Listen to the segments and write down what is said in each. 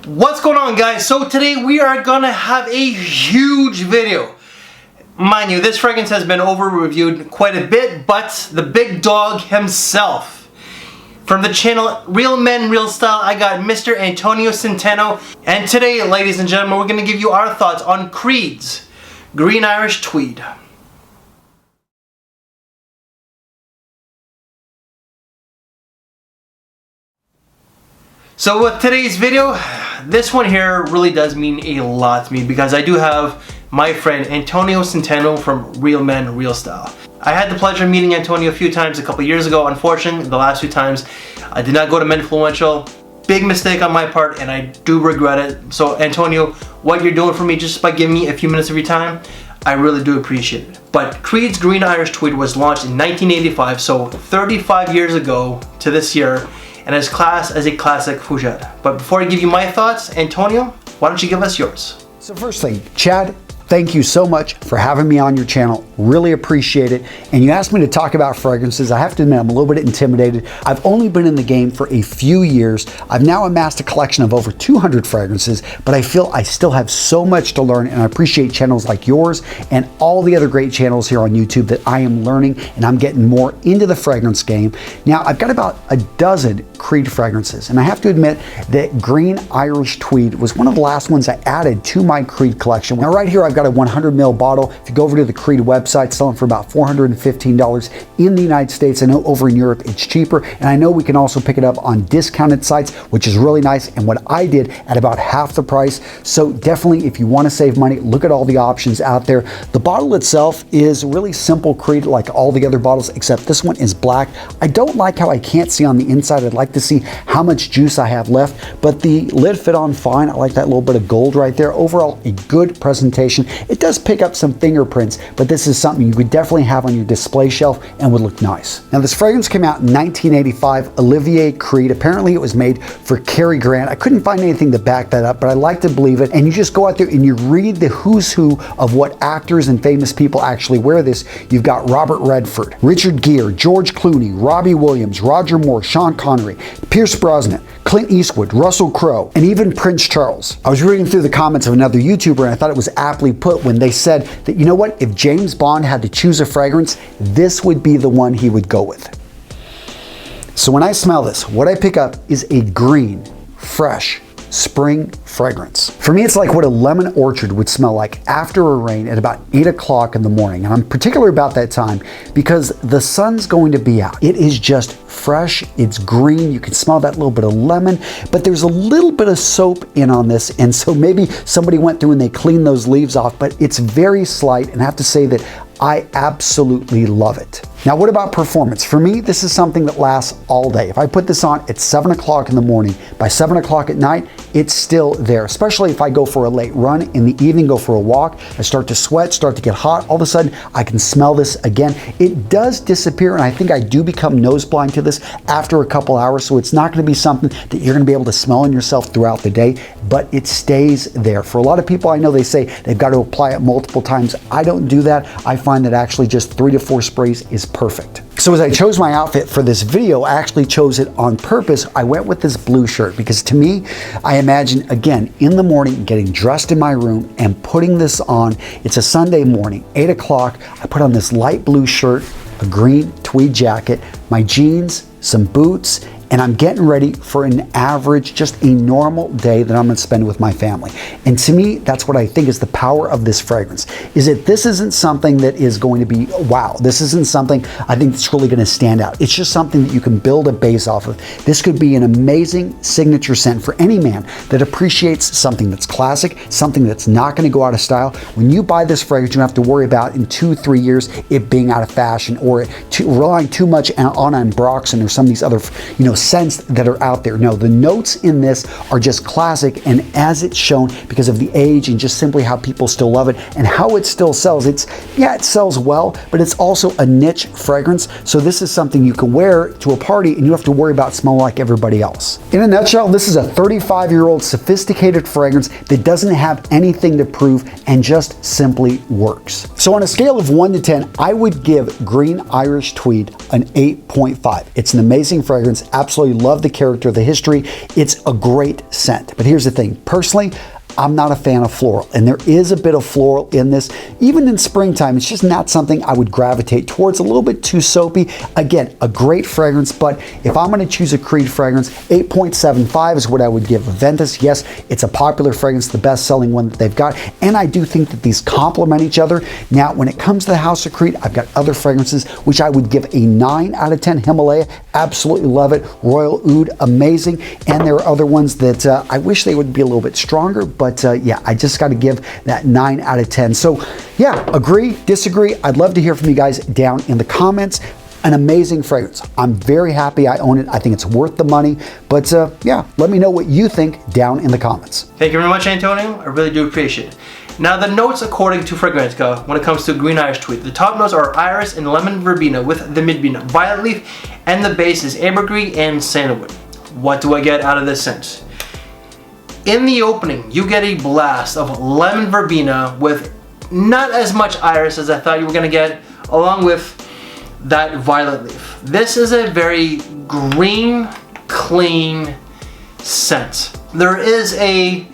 What's going on, guys? So today we are gonna have a huge video. Mind you, this fragrance has been over reviewed quite a bit, but the big dog himself, from the channel Real Men Real Style, I got Mr. Antonio Centeno. And today, ladies and gentlemen, we're gonna give you our thoughts on Creed's Green Irish Tweed. So with today's video, this one here really does mean a lot to me because I do have my friend Antonio Centeno from Real Men Real Style. I had the pleasure of meeting Antonio a few times a couple years ago. Unfortunately, the last few times I did not go to Menfluential. Big mistake on my part, and I do regret it. So Antonio, what you're doing for me just by giving me a few minutes of your time, I really do appreciate it. But Creed's Green Irish Tweed was launched in 1985, so 35 years ago to this year, and is classed as a classic fougere. But before I give you my thoughts, Antonio, why don't you give us yours? So firstly, Chad, thank you so much for having me on your channel. Really appreciate it. And you asked me to talk about fragrances. I have to admit, I'm a little bit intimidated. I've only been in the game for a few years. I've now amassed a collection of over 200 fragrances, but I feel I still have so much to learn, and I appreciate channels like yours and all the other great channels here on YouTube that I am learning, and I'm getting more into the fragrance game. Now, I've got about a dozen Creed fragrances, and I have to admit that Green Irish Tweed was one of the last ones I added to my Creed collection. Now, right here, I've got a 100 ml bottle. If you go over to the Creed website, selling for about $415 in the United States. I know over in Europe it's cheaper, and I know we can also pick it up on discounted sites, which is really nice, and what I did at about half the price. So definitely, if you want to save money, look at all the options out there. The bottle itself is really simple Creed, like all the other bottles, except this one is black. I don't like how I can't see on the inside. I'd like to see how much juice I have left, but the lid fit on fine. I like that little bit of gold right there. Overall, a good presentation. It does pick up some fingerprints, but this is something you could definitely have on your display shelf and would look nice. Now, this fragrance came out in 1985, Olivier Creed. Apparently it was made for Cary Grant. I couldn't find anything to back that up, but I like to believe it. And you just go out there and you read the who's who of what actors and famous people actually wear this. You've got Robert Redford, Richard Gere, George Clooney, Robbie Williams, Roger Moore, Sean Connery, Pierce Brosnan, Clint Eastwood, Russell Crowe, and even Prince Charles. I was reading through the comments of another YouTuber, and I thought it was aptly put when they said that, you know what, if James Bond had to choose a fragrance, this would be the one he would go with. So when I smell this, what I pick up is a green, fresh, spring fragrance. For me, it's like what a lemon orchard would smell like after a rain at about 8 o'clock in the morning. And I'm particular about that time because the sun's going to be out. It is just fresh, it's green, you can smell that little bit of lemon, but there's a little bit of soap in on this, and so maybe somebody went through and they cleaned those leaves off, but it's very slight, and I have to say that I absolutely love it. Now, what about performance? For me, this is something that lasts all day. If I put this on at 7 o'clock in the morning, by 7 o'clock at night, it's still there, especially if I go for a late run in the evening, go for a walk, I start to sweat, start to get hot, all of a sudden I can smell this again. It does disappear, and I think I do become nose blind to this after a couple hours, so it's not gonna be something that you're gonna be able to smell on yourself throughout the day, but it stays there. For a lot of people I know, they say they've got to apply it multiple times. I don't do that. I find that actually just 3 to 4 sprays is perfect. So as I chose my outfit for this video, I actually chose it on purpose. I went with this blue shirt because to me, I imagine, again, in the morning, getting dressed in my room and putting this on. It's a Sunday morning, 8 o'clock. I put on this light blue shirt, a green tweed jacket, my jeans, some boots, and I'm getting ready for an average, just a normal day that I'm gonna spend with my family. And to me, that's what I think is the power of this fragrance, is that this isn't something that is going to be, wow, this isn't something I think that's really gonna stand out. It's just something that you can build a base off of. This could be an amazing signature scent for any man that appreciates something that's classic, something that's not gonna go out of style. When you buy this fragrance, you don't have to worry about in 2-3 years it being out of fashion or relying too much on Ambroxan or some of these other, scents that are out there. No, the notes in this are just classic, and as it's shown, because of the age and just simply how people still love it and how it still sells, it sells well, but it's also a niche fragrance. So this is something you can wear to a party and you have to worry about smelling like everybody else. In a nutshell, this is a 35-year-old sophisticated fragrance that doesn't have anything to prove and just simply works. So on a scale of 1 to 10, I would give Green Irish Tweed an 8.5. It's an amazing fragrance, absolutely absolutely love the character, the history. It's a great scent. But here's the thing, personally, I'm not a fan of floral, and there is a bit of floral in this. Even in springtime, it's just not something I would gravitate towards. A little bit too soapy. Again, a great fragrance, but if I'm going to choose a Creed fragrance, 8.75 is what I would give Aventus. Yes, it's a popular fragrance, the best-selling one that they've got, and I do think that these complement each other. Now, when it comes to the House of Creed, I've got other fragrances, which I would give a 9 out of 10. Himalaya, absolutely love it. Royal Oud, amazing. And there are other ones that I wish they would be a little bit stronger, but yeah, I just got to give that 9 out of 10. So yeah, agree, disagree. I'd love to hear from you guys down in the comments. An amazing fragrance. I'm very happy I own it. I think it's worth the money. But yeah, let me know what you think down in the comments. Thank you very much, Antonio. I really do appreciate it. Now, the notes according to Fragrantica when it comes to Green Irish Tweed. The top notes are iris and lemon verbena with the mid-bean violet leaf, and the base is ambergris and sandalwood. What do I get out of this scent? In the opening, you get a blast of lemon verbena with not as much iris as I thought you were going to get, along with that violet leaf. This is a very green, clean scent. There is a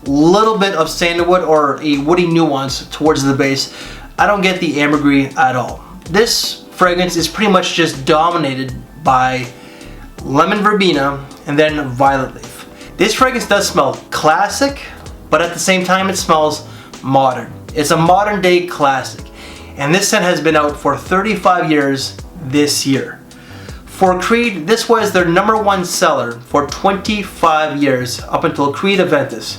little bit of sandalwood or a woody nuance towards the base. I don't get the ambergris at all. This fragrance is pretty much just dominated by lemon verbena and then violet leaf. This fragrance does smell classic, but at the same time it smells modern. It's a modern day classic. And this scent has been out for 35 years this year. For Creed, this was their #1 seller for 25 years up until Creed Aventus.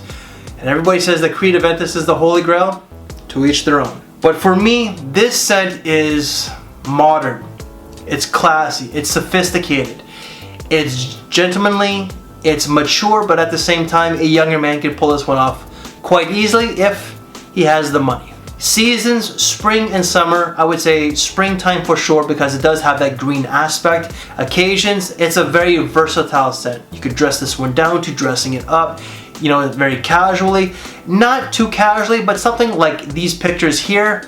And everybody says that Creed Aventus is the holy grail. To each their own. But for me, this scent is modern. It's classy. It's sophisticated. It's gentlemanly. It's mature, but at the same time, a younger man can pull this one off quite easily if he has the money. Seasons, spring and summer, I would say springtime for sure because it does have that green aspect. Occasions, it's a very versatile scent. You could dress this one down to dressing it up, you know, very casually. Not too casually, but something like these pictures here.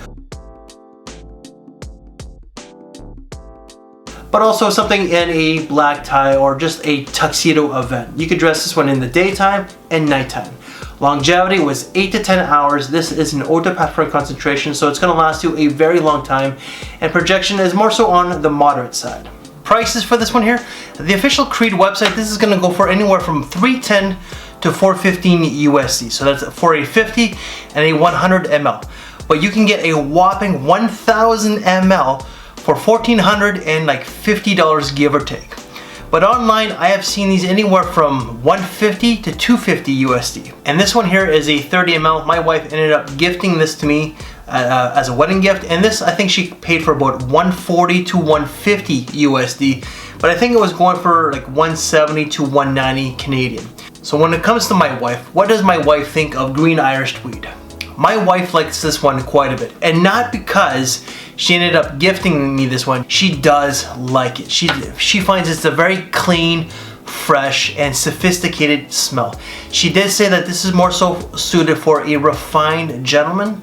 But also something in a black tie or just a tuxedo event. You could dress this one in the daytime and nighttime. Longevity was 8 to 10 hours. This is an eau de parfum concentration, so it's going to last you a very long time. And projection is more so on the moderate side. Prices for this one here, the official Creed website, this is going to go for anywhere from $310 to $415 USD. So that's for a 50 and a 100 ml. But you can get a whopping 1,000 ml for $1,450 give or take. But online, I have seen these anywhere from $150 to $250 USD. And this one here is a 30 ml. My wife ended up gifting this to me as a wedding gift. And this, I think she paid for about $140 to $150 USD. But I think it was going for like $170 to $190 Canadian. So when it comes to my wife, what does my wife think of Green Irish Tweed? My wife likes this one quite a bit, and not because she ended up gifting me this one. She does like it. She finds it's a very clean, fresh, and sophisticated smell. She did say that this is more so suited for a refined gentleman,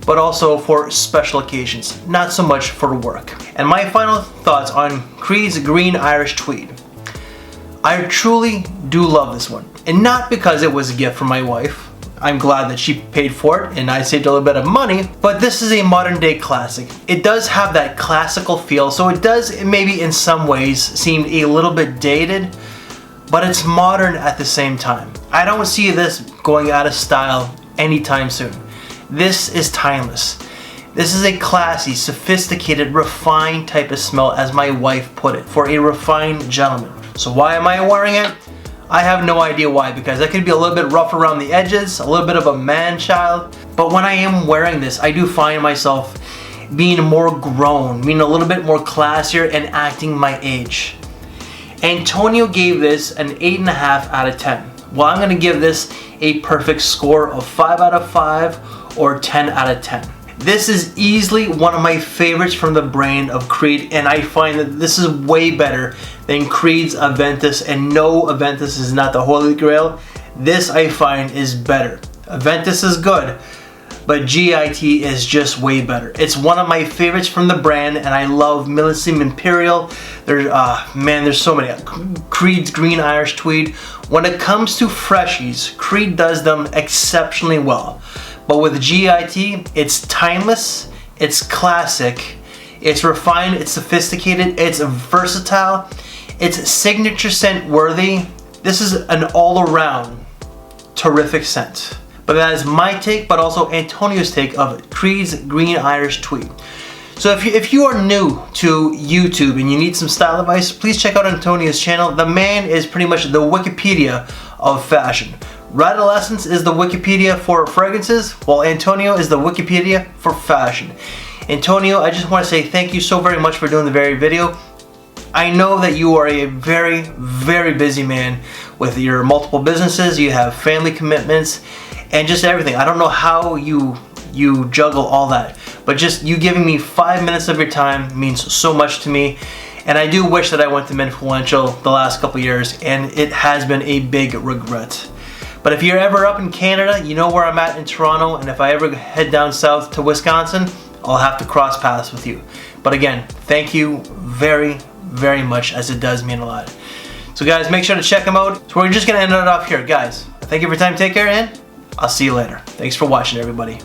but also for special occasions, not so much for work. And my final thoughts on Creed's Green Irish Tweed. I truly do love this one, and not because it was a gift from my wife. I'm glad that she paid for it and I saved a little bit of money, but this is a modern day classic. It does have that classical feel, so it does maybe in some ways seem a little bit dated, but it's modern at the same time. I don't see this going out of style anytime soon. This is timeless. This is a classy, sophisticated, refined type of smell, as my wife put it, for a refined gentleman. So why am I wearing it? I have no idea why, because I could be a little bit rough around the edges, a little bit of a man-child, but when I am wearing this, I do find myself being more grown, being a little bit more classier and acting my age. Antonio gave this an 8.5 out of 10. Well, I'm going to give this a perfect score of 5 out of 5 or 10 out of 10. This is easily one of my favorites from the brand of Creed, and I find that this is way better than Creed's Aventus, and no, Aventus is not the holy grail. This I find is better. Aventus is good. but GIT is just way better. It's one of my favorites from the brand, and I love Millesime Imperial. There's so many. Creed's Green Irish Tweed. When it comes to freshies, Creed does them exceptionally well. But with GIT, it's timeless, it's classic, it's refined, it's sophisticated, it's versatile, it's signature scent worthy. This is an all-around terrific scent. But that is my take, but also Antonio's take of Creed's Green Irish Tweed. So if you are new to YouTube and you need some style advice, please check out Antonio's channel. The man is pretty much the Wikipedia of fashion. Radolescence is the Wikipedia for fragrances, while Antonio is the Wikipedia for fashion. Antonio, I just want to say thank you so very much for doing the very video. I know that you are a very, very busy man with your multiple businesses, you have family commitments, and just everything. I don't know how you juggle all that, but just you giving me 5 minutes of your time means so much to me. And I do wish that I went to Minfluential the last couple years, and it has been a big regret. But if you're ever up in Canada, you know where I'm at in Toronto, and if I ever head down south to Wisconsin, I'll have to cross paths with you. But again, thank you very, very much, as it does mean a lot. So guys, make sure to check them out. So we're just gonna end it off here. Guys, thank you for your time, take care, and I'll see you later. Thanks for watching, everybody.